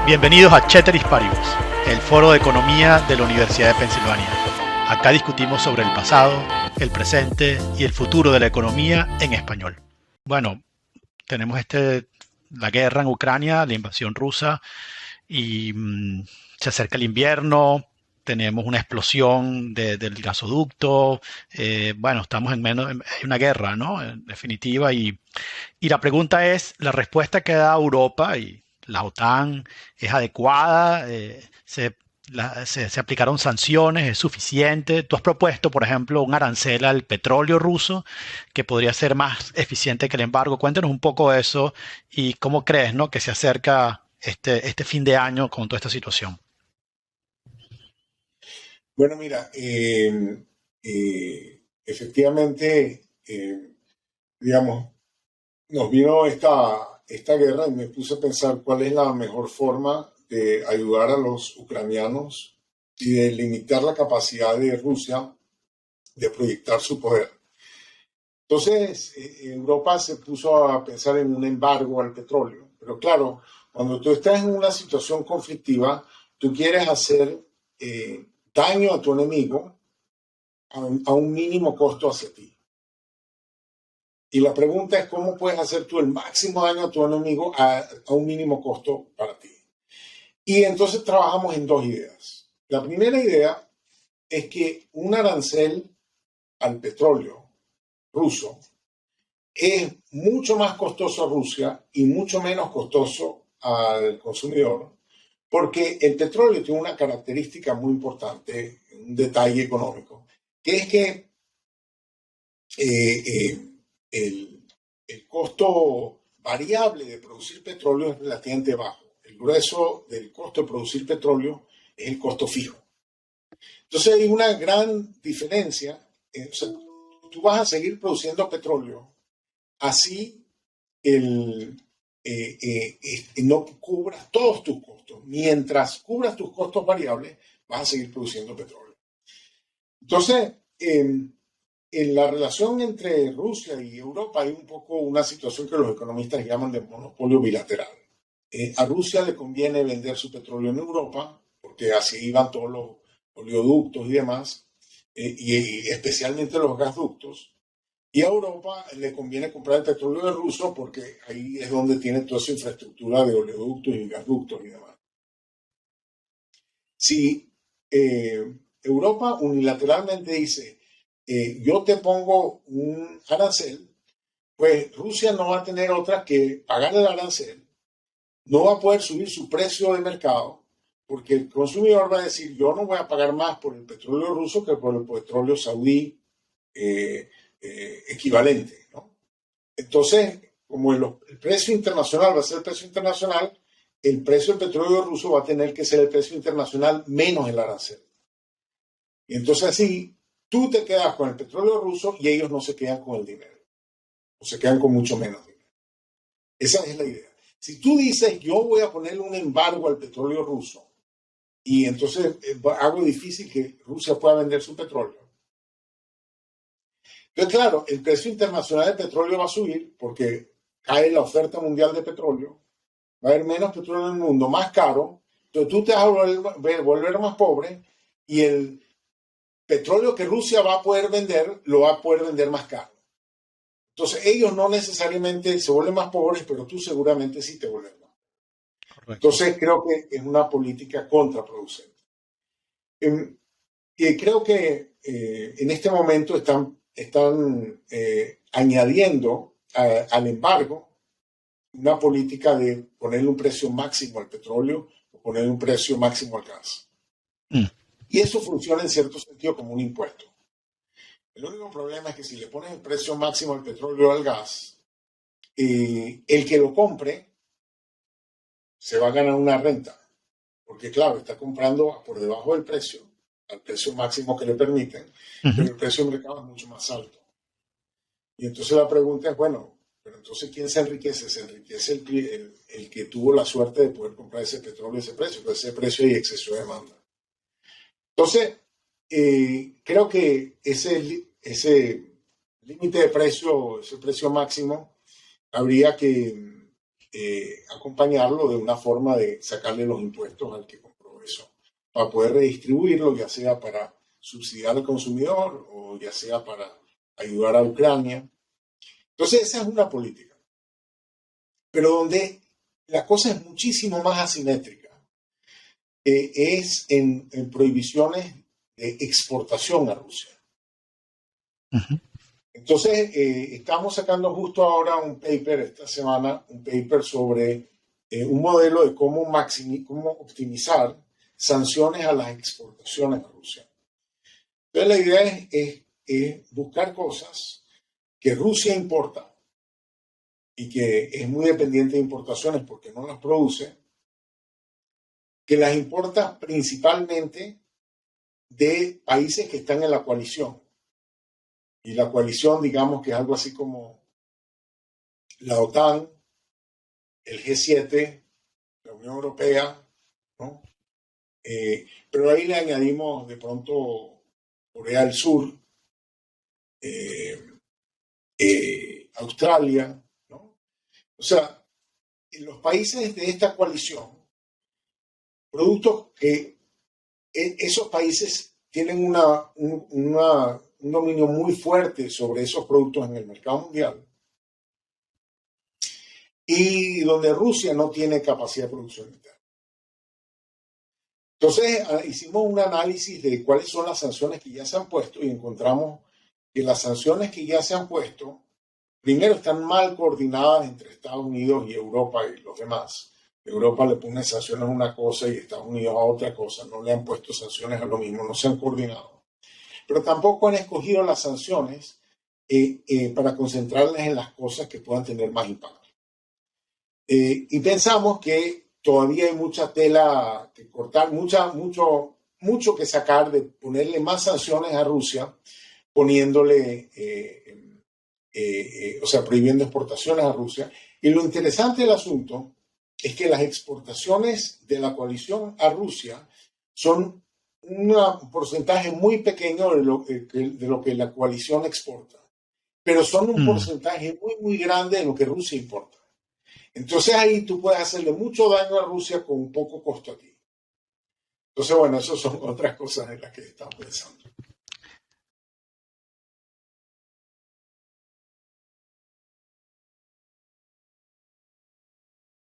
Bienvenidos a Ceteris Paribus, el foro de economía de la Universidad de Pensilvania. Acá discutimos sobre el pasado, el presente y el futuro de la economía en español. Bueno, tenemos la guerra en Ucrania, la invasión rusa y se acerca el invierno. Tenemos una explosión del gasoducto. Bueno, estamos hay una guerra, ¿no? En definitiva. Y la pregunta es, ¿la respuesta que da Europa y la OTAN es adecuada? Se aplicaron sanciones, es suficiente. Tú has propuesto, por ejemplo, un arancel al petróleo ruso que podría ser más eficiente que el embargo. Cuéntanos un poco eso y cómo crees, ¿no?, que se acerca este fin de año con toda esta situación. Bueno, mira, efectivamente, digamos, nos vino esta guerra y me puse a pensar cuál es la mejor forma de ayudar a los ucranianos y de limitar la capacidad de Rusia de proyectar su poder. Entonces, Europa se puso a pensar en un embargo al petróleo. Pero claro, cuando tú estás en una situación conflictiva, tú quieres hacer daño a tu enemigo a un mínimo costo hacia ti. Y la pregunta es cómo puedes hacer tú el máximo daño a tu enemigo a un mínimo costo para ti. Y entonces trabajamos en dos ideas. La primera idea es que un arancel al petróleo ruso es mucho más costoso a Rusia y mucho menos costoso al consumidor, porque el petróleo tiene una característica muy importante, un detalle económico, que es que el costo variable de producir petróleo es relativamente bajo. El grueso del costo de producir petróleo es el costo fijo. Entonces hay una gran diferencia. O sea, tú vas a seguir produciendo petróleo, así no cubras todos tus costos. Mientras cubras tus costos variables, vas a seguir produciendo petróleo. Entonces, en la relación entre Rusia y Europa hay un poco una situación que los economistas llaman de monopolio bilateral. A Rusia le conviene vender su petróleo en Europa, porque así iban todos los oleoductos y demás, y especialmente los gasductos. Y a Europa le conviene comprar el petróleo de ruso porque ahí es donde tiene toda esa infraestructura de oleoductos y gasductos y demás. Si Europa unilateralmente dice, yo te pongo un arancel, pues Rusia no va a tener otra que pagar el arancel, no va a poder subir su precio de mercado, porque el consumidor va a decir, yo no voy a pagar más por el petróleo ruso que por el petróleo saudí equivalente, ¿no? Entonces, como el precio internacional va a ser el precio internacional, el precio del petróleo ruso va a tener que ser el precio internacional menos el arancel. Y entonces así, tú te quedas con el petróleo ruso y ellos no se quedan con el dinero, o se quedan con mucho menos dinero. Esa es la idea. Si tú dices, yo voy a ponerle un embargo al petróleo ruso, y entonces hago difícil que Rusia pueda vender su petróleo. Entonces, claro, el precio internacional del petróleo va a subir porque cae la oferta mundial de petróleo, va a haber menos petróleo en el mundo, más caro, entonces tú te vas a volver más pobre y el petróleo que Rusia va a poder vender, lo va a poder vender más caro. Entonces ellos no necesariamente se vuelven más pobres, pero tú seguramente sí te vuelves más. Correcto. Entonces creo que es una política contraproducente. Y creo que en este momento están añadiendo al embargo una política de ponerle un precio máximo al petróleo o ponerle un precio máximo al gas. Y eso funciona en cierto sentido como un impuesto. El único problema es que si le pones el precio máximo al petróleo o al gas, el que lo compre se va a ganar una renta. Porque claro, está comprando por debajo del precio, al precio máximo que le permiten, pero el precio del mercado es mucho más alto. Y entonces la pregunta es, bueno, pero entonces ¿quién se enriquece? Se enriquece el que tuvo la suerte de poder comprar ese petróleo a ese precio, pues ese precio hay exceso de demanda. Entonces, creo que ese límite de precio, ese precio máximo, habría que acompañarlo de una forma de sacarle los impuestos al que compró eso, para poder redistribuirlo, ya sea para subsidiar al consumidor o ya sea para ayudar a Ucrania. Entonces esa es una política. Pero donde la cosa es muchísimo más asimétrica es en prohibiciones de exportación a Rusia. Ujú. Entonces, estamos sacando justo ahora un paper, esta semana, un paper sobre un modelo de cómo optimizar sanciones a las exportaciones a Rusia. Entonces, la idea es buscar cosas que Rusia importa y que es muy dependiente de importaciones porque no las produce, que las importa principalmente de países que están en la coalición. Y la coalición, digamos que es algo así como la OTAN, el G7, la Unión Europea, ¿no? Pero ahí le añadimos de pronto Corea del Sur, Australia, ¿no? O sea, en los países de esta coalición, productos que esos países tienen un dominio muy fuerte sobre esos productos en el mercado mundial y donde Rusia no tiene capacidad de producción interna. Entonces hicimos un análisis de cuáles son las sanciones que ya se han puesto y encontramos que las sanciones que ya se han puesto, primero están mal coordinadas entre Estados Unidos y Europa y los demás. Europa le pone sanciones a una cosa y Estados Unidos a otra cosa, no le han puesto sanciones a lo mismo, no se han coordinado. Pero tampoco han escogido las sanciones para concentrarlas en las cosas que puedan tener más impacto. Y pensamos que todavía hay mucha tela que cortar, mucho que sacar de ponerle más sanciones a Rusia, poniéndole, o sea, prohibiendo exportaciones a Rusia. Y lo interesante del asunto es que las exportaciones de la coalición a Rusia son un porcentaje muy pequeño de lo que la coalición exporta, pero son un porcentaje muy, muy grande de lo que Rusia importa. Entonces ahí tú puedes hacerle mucho daño a Rusia con poco costo a ti. Entonces, bueno, esas son otras cosas en las que estamos pensando.